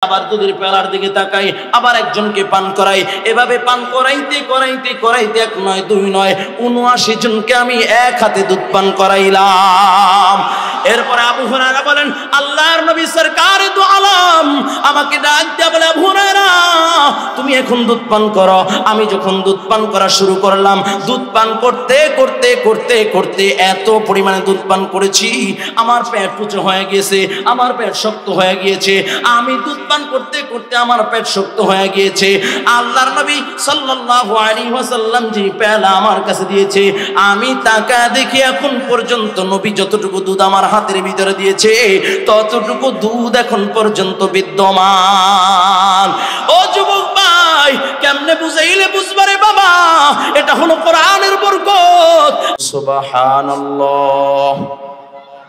আবার দুধের পেয়ালার দিকে তাকাই, আবার একজনকে পান করাই। এভাবে পান করাইতে করাইতে করাইতে এক নয় দুই নয় ৭৯ জনকে আমি এক হাতে দুধ পান করাইলাম। এরপরে আবু হুরায়রা বলেন, আল্লাহর নবী সরকারে দু আলম আমাকে ডাক দিয়া বলে, আবু হুরায়রা তুমি এখন দুধ পান করো। আমি যখন দুধ পান করা শুরু করলাম, দুধ পান করতে করতে করতে করতে এত পরিমাণে দুধ পান করেছি, আমার পেট পুচো হয়ে গিয়েছে, আমার পেট শক্ত হয়ে গিয়েছে। আমি দুধ পান করতে করতে আমার পেট শক্ত হয়ে গিয়েছে। আল্লাহর নবী সাল্লাল্লাহু আলাইহি ওয়াসাল্লাম যে পেয়ালা আমার কাছে দিয়েছে, আমি তাকা দেখি এখন পর্যন্ত নবী যতটুকু দুধ আমার হাতের ভিতরে দিয়েছে ততটুকু দুধ এখন পর্যন্ত বিদ্যমান। ও যুবক ভাই, কেমনে বুঝাইলে বুঝবারে বাবা, এটা হলো কোরআনের বরকত। সুবহানাল্লাহ,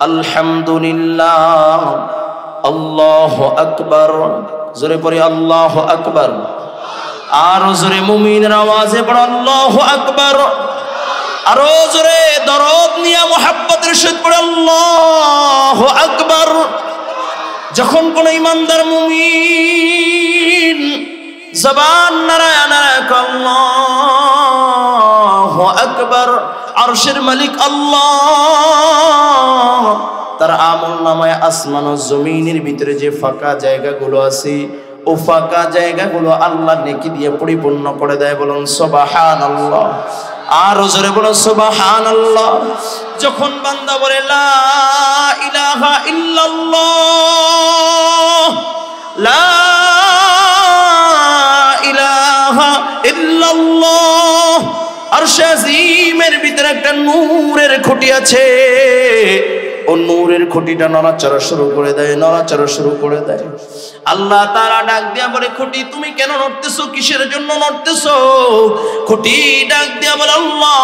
আলহামদুলিল্লাহ, আল্লাহু আকবার। জোরে পড়ি আল্লাহু আকবার। আর জোরে মুমিনের আওয়াজে পড়ো আল্লাহু আকবার। আরো জোরে দরদ নিয়ে মুহাব্বতের সাথে পড়ো আল্লাহু আকবার। যখন কোন ইমানদার মুমিন জবান নাড়ায় নাড়ায় আল্লাহু আকবার, আরশের মালিক আল্লাহ তার আমল নামায় আসমান ও জমিনের ভিতরে যে ফাঁকা জায়গাগুলো আছে, ও ফাঁকা জায়গাগুলো আল্লাহ নেকি দিয়ে পরিপূর্ণ করে দেয়। বলুন সুবহানাল্লাহ। আর জোরে বলো সুবহানাল্লাহ। যখন বান্দা বলে লা ইলাহা ইল্লাল্লাহ, লা ইলাহা ইল্লাল্লাহ, আরশে আজিমের ভিতরে একটা নূরের খুঁটি আছে, ও নূরের খুঁটিটা নড়াচড়া শুরু করে দেয়, নড়াচড়া শুরু করে দেয়। আল্লাহ তাআলা ডাক দিয়া বলে, খুঁটি তুমি কেন নড়তেছো, কিসের জন্য নড়তেছো? খুঁটি ডাক দিয়া বলে, আল্লাহ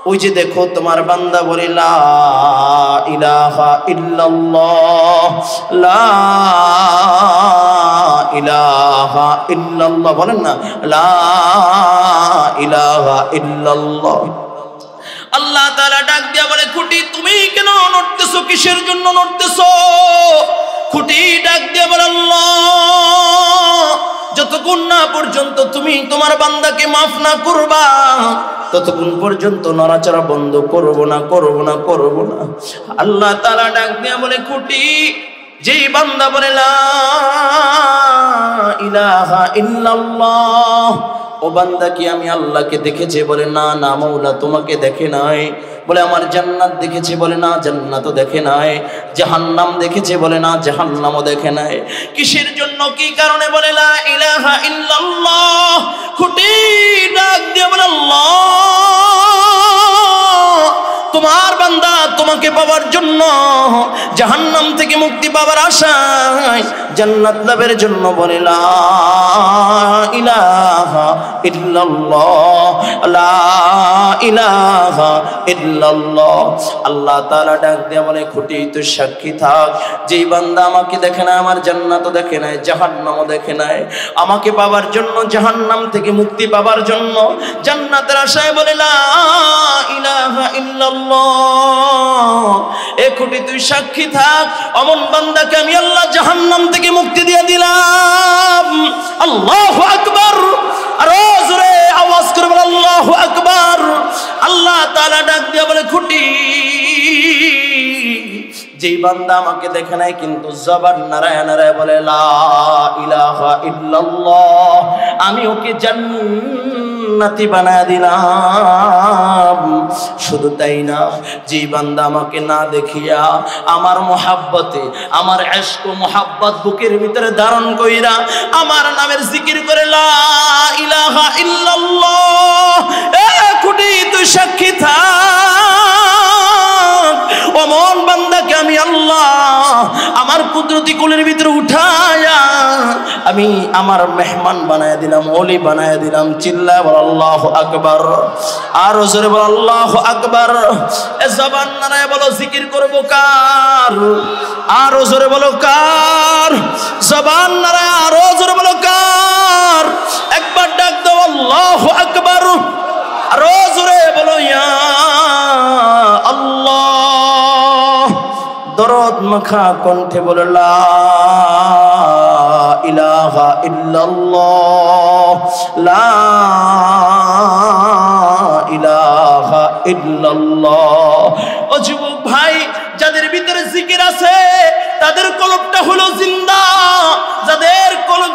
ওই যে দেখো তোমার বান্দা বলে লা ইলাহা ইল্লাল্লাহ, লা ইলাহা ইল্লাল্লাহ, বলেন না লা ইলাহা ইল্লাল্লাহ। আল্লাহ তাআলা ডাক দিয়া বলে, খুঁটি তুমি কেন নড়তেছো, কিসের জন্য নড়তেছো? খুঁটি ডাক দিয়া বলে, আল্লাহ যতক্ষণ না পর্যন্ত তুমি তোমার বান্দাকে মাফ না করবা ততক্ষণ পর্যন্ত নড়াচড়া বন্ধ করবো না, করবো না, করবো না। আল্লাহ তাআলা ডাক দিয়া বলে, খুঁটি যেই বান্দা বলে লা ইলাহা ইল্লাল্লাহ, ও বান্দা কি আমি আল্লাহকে দেখেছে? বলে না, না মাওলা তোমাকে দেখে নাই। বলে আমার জান্নাত দেখেছে? বলে না, জান্নাতও দেখে নাই। জাহান্নাম দেখেছে? বলে না, জাহান্নামও দেখে নাই। কিসের জন্য, কি কারণে? বলে লা ইলাহা ইল্লাল্লাহ। খুঁটি ডাক দিয়ে বলে, আল্লাহ তোমার বান্দা তোমাকে পাওয়ার জন্য, জাহান্নাম থেকে মুক্তি পাওয়ার আশায় জান্নাত লাভের জন্য বলে লা ইলাহা ইল্লাল্লাহ, লা ইলাহা ইল্লাল্লাহ। আল্লাহ তাআলা ডাক দিয়ে বলে, খুঁটি তুই সাক্ষী থাক, যেই বান্দা আমাকে দেখে না, আমার জান্নাতও দেখে নাই, জাহান্নামও দেখে নাই, আমাকে পাওয়ার জন্য, জাহান্নাম থেকে মুক্তি পাওয়ার জন্য জান্নাতের আশায় বলে লা ইলাহা ইল্লাল্লাহ, এ খুঁটি তুই সাক্ষী থাক, অমন বান্দাকে আমি আল্লাহ জাহান্নাম থেকে মুক্তি দিয়ে দিলাম। আল্লাহু আকবার। আরো জোরে আওয়াজ করে বল আল্লাহু আকবার। আল্লাহ তাআলা ডাক দিয়ে বলে, খুঁটি যেই বান্দা আমাকে দেখে নাই কিন্তু জবান নারায় নারায় বলে লা ইলাহা ইল্লাল্লাহ, আমি ওকে জান্নাতি বানায় দিলাম। শুধু তাই না, যেই বান্দা আমাকে না দেখিয়া আমার মোহাব্বতে, আমার ইশক ও মোহাব্বত বুকের ভিতরে ধারণ কইরা আমার নামের জিকির করে লা ইলাহা ইল্লাল্লাহ, এ খুঁটি তুই সাক্ষী থাক, অমন বান্দাকে আমি আল্লাহ আমার কুদরতি কোলের ভিতরে উঠায়া আমি আমার মেহমান বানায় দিলাম, ওলি বানায় দিলাম। চিল্লায় বল আল্লাহু আকবার। আর জোরে বল আল্লাহু আকবার। এ জবান নাড়ায় বলো, জিকির করব কার? আর জোরে বলো কার? জবান নাড়ায় আর জোরে বলো কার? একবার ডাক দাও আল্লাহু আকবার। আর জোরে বলো ইয়া আল্লাহ। দরদ মাখা কণ্ঠে বলে লা ইলাহা ইল্লাল্লাহ, লা ইলাহা ইল্লাল্লাহ। ও যুবক ভাই, যাদের ভিতরে জিকির আছে তাদের কলবটা হলো জিন্দা,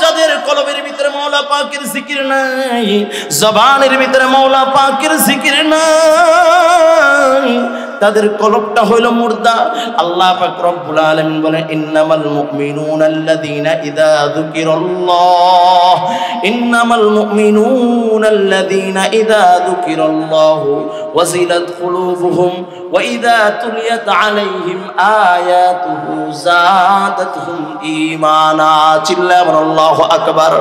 যাদের কলবের ভিতরে মওলা পাকের জিকির নাই, জবানের ভিতরে মওলা পাকের জিকির নাই, তাদের কলবটা হলো মুর্দা। আল্লাহ পাক রব্বুল আলামিন বলেন ইন্নামাল মুমিনুনা আল্লাযীনা ইযা যুকিরাল্লাহ, ইন্নামাল মুমিনুনা আল্লাযীনা ইযা যুকিরাল্লাহু ওয়াজিলাত কুলুবুহুম ওয়া ইযা তুলিয়াত আলাইহিম আয়াতুহু যাদাতহুম ঈমানা। চিল্লায়া বলেন আল্লাহু আকবার।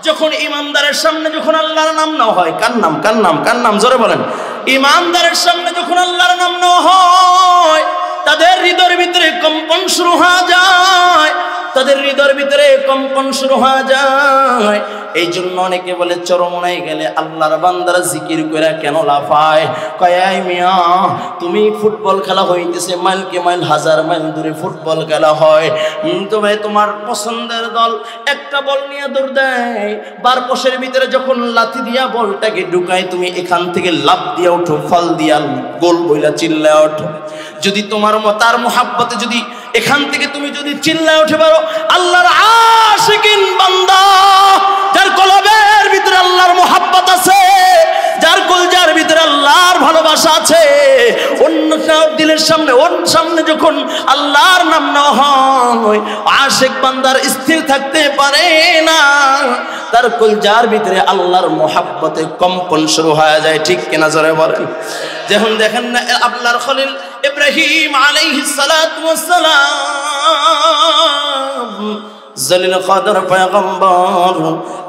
যখন ইমানদারের সামনে যখন আল্লাহর নাম নেওয়া হয়, কার নাম জোরে বলেন। ইমানদারের সামনে যখন আল্লাহর নাম নেওয়া হয় তাদের হৃদয়ের ভিতরে কম্পন শুরু হয়ে যায়, তাদের হৃদয়ের ভিতরে কম্পন শুরু হয়ে যায়। এই জন্য অনেকে বলে চরমনায় গেলে আল্লাহর বান্দারা জিকির করে কেন লাফায়? কয় এই মিয়া, তুমি ফুটবল খেলা হইতেছে, মাইলকে মাইল হাজার মাইল দূরে ফুটবল খেলা হয়, তবে তোমার পছন্দের দল একটা বল নিয়ে দৌড় দেয়, বারপোষের ভিতরে যখন লাথি দিয়া বলটাকে ঢুকায়, তুমি এখান থেকে লাফ দিয়া ওঠো, ফল দিয়া গোল বইলা চিল্লা ওঠো। যদি তোমার তার মুহাব্বতে যদি এখান থেকে তুমি যদি চিল্লা উঠে পারো, আল্লাহর আশিকিন বান্দা, যার কলবের ভিতরে আল্লাহর মুহাব্বত আছে, যার কলজার ভিতরে আল্লাহর ভালোবাসা আছে, অন্য দিলের সামনে ওর সামনে যখন আল্লাহর নাম নেওয়া হয়, আশিক বান্দার স্থির থাকতে পারে না, তার কলজার ভিতরে আল্লাহর মুহাব্বতে কম্পন শুরু হয়ে যায়। ঠিক কিনা জোরে বলেন। যখন দেখেন না আল্লাহর খলিল ইব্রাহিম আলাইহিস সালাতু ওয়াস সালাম, জলিল কদর পয়গম্বর,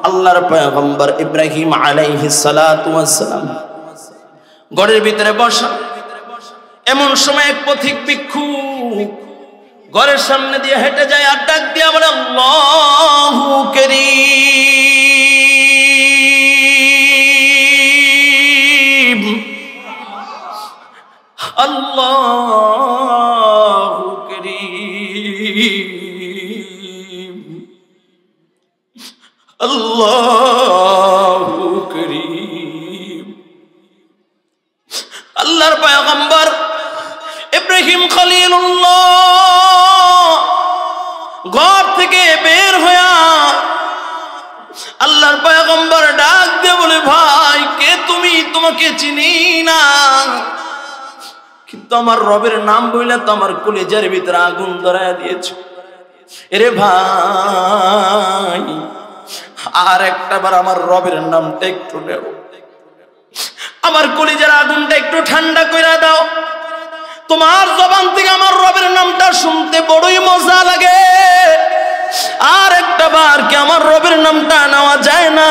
আল্লাহর পয়গম্বর ইব্রাহিম আলাইহিস সালাতু ওয়াস সালাম ঘরের ভিতরে বসা। এমন সময় এক পথিক ভিক্ষু ঘরের সামনে দিয়ে হেঁটে যায় আর ডাক দিয়া বলে আল্লাহু কারীম, আল্লাহু কারীম, আল্লাহু কারীম। আল্লাহর পয়গম্বর ইব্রাহিম খলিলুল্লাহ ঘর থেকে বের হইয়া আল্লাহর পয়গম্বর ডাক দিয়ে বলে ভাই কে তুমি? তোমাকে চিনি না, কিন্তু আমার রবের নাম বইলে তো আমার কলিজার ভিতরে আগুন ধরায় দিয়েছো। এরে ভাই, আর একটা বার আমার রবের নামটা একটু নেও, আমার কলিজার আগুনটা একটু ঠান্ডা করে দাও। তোমার জবান থেকে আমার রবের নামটা শুনতে বড়ই মজা লাগে, আর একটা বার কি আমার রবের নামটা নেওয়া যায় না?